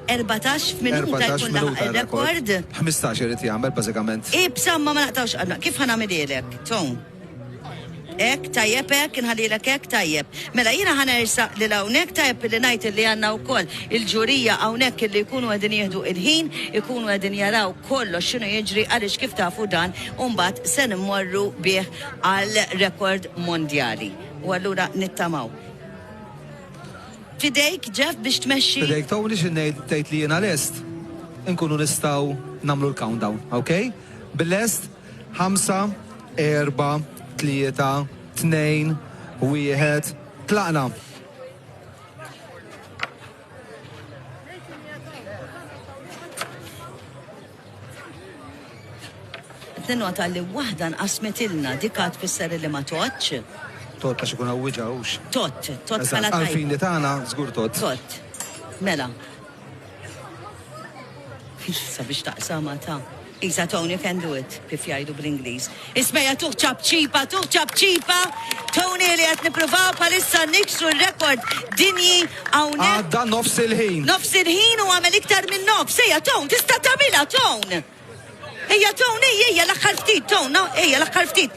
14 minuta jkun laħaq il-rekord. 15 irid jagħmel bażikament. B'samma ma naqtawx qalna. Kif ħanamililek, Tom? Ek, tajjeb, ek, nħallilek ek, tajjeb. Mela jiena ħanersaq li hawnhekk tajjeb li ngħid li għandna wkoll il-ġurija hawnhekk li jkunu qegħdin jieħdu il-ħin, ikunu qegħdin jaraw kollox x'inhu jiġri għaliex kif tafu dan u mbagħad se nimmorru bih għal rekord mondjali. U allura nittamaw. Fidejk, Jeff, biex tmexxi? Fidejk, Tony, x'ngħid tgħid li jiena lest, inkunu nistgħu nagħmlu l-countdown, okay? Bil-lest 5, 4, 3, 2, 1, tlaqna. Nota li waħda nqasmetilna dikat fisser li ma totx. Tot għax ikun għawġawx. Tot bħala tajba. Għalfin li tagħna żgur tot. Tot. Mela. Sabiex taqsama ta'. Isa, Tony, you can do it, kif jgħidu bl-Ingliż. Ismeja tuħ ċabċipa. Tony li qed nippruvaw bħalissa niksru r-rekord dinji hawnhekk. Għadda nofs il-ħin. Nofs il-ħin u għamel iktar minn nofs. Ejja, Tony, tista' tagħmilha, Tony. Ejja, Tony, ejja l-aħħar ftit, Tony, no? Ejja l-aħħar ftit.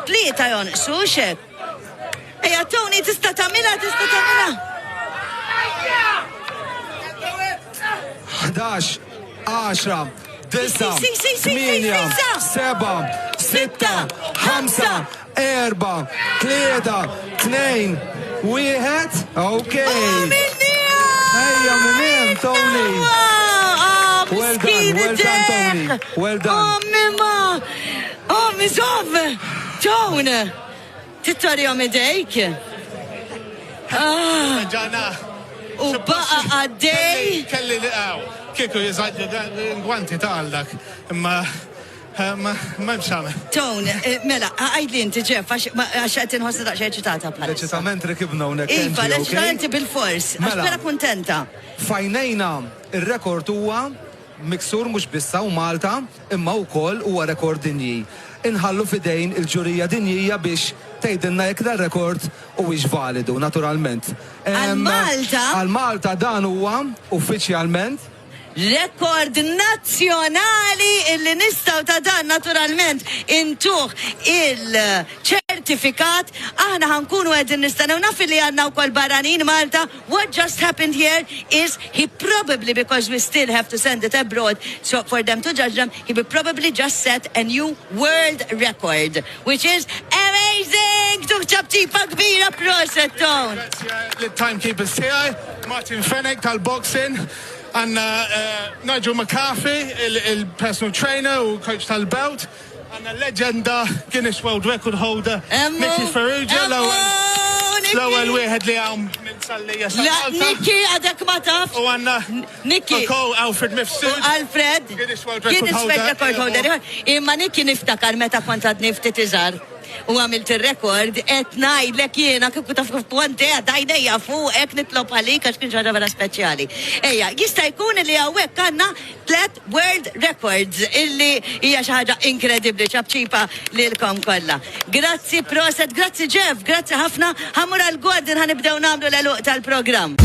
3 jonqsu xek. Ejja, Tony, tista' tagħmilha. 11, 10, 9, 8, 7, 6, 5, 4, 3, 2, 1, okay. Ejja minn Tony. Well done, Tony. Well done. Mizov. Tony. Tittorjom idejk. Ġana. U baqa għaddej. Kelli li għaw. Kieku jizadju għanti ta'allak. Ma mxame. Tony, mela, għajdli inti ġef, għax għed tinħossi daqxie ċitata bħal. Leċitament rikibna unek. Iva, leċitament bil-fors. Għax vera kontenta. Fajnejna, il-rekord huwa miksur mux bissa u Malta, imma u koll huwa rekord dinji. Inħallu fidejn il-ġurija dinjija biex tgħidilna jekk dan rekord huwiex validu, naturalment. Għal-Malta? Għal-Malta dan huwa uffiċjalment rekord nazzjonali illi nistaw ta' dan naturalment intuħ il-ċertifikat. Aħna ħankunu għedin nistanew naf li għanna u kol baranin Malta. What just happened here is he probably, because we still have to send it abroad so for them to judge them, he will probably just set a new world record, which is amazing. Tuħ ċabċipa kbira proset, Ton. L-timekeepers tijaj, Martin Fennick tal-boxing, għanna Nigel McCarthy, il-personal trainer u coach tal-belt, għanna legenda Guinness World Record holder, Nicky Ferrugia, l-ewwel wieħed li għam nsalli La, Nicky, għadek ma taf. U għanna Nicky. Alfred Mifsud. Alfred. Guinness World Record holder. Imma Nicky niftakar meta kontat nifti tiżar. U għamilt il-rekord, et najdlek jena kif taf konti għajdejja fuq nitlob għalik għax kien ġarra vera speċjali. Ejja, jista' jkun li għawek għanna 3 world records illi hija xi ħaġa inkredibbli ċabċipa lilkom kollha. Grazzi proset, grazzi Jeff, grazzi ħafna. Ħamur għal-Gordon ħanibdew nagħmlu l-eluq tal-programm.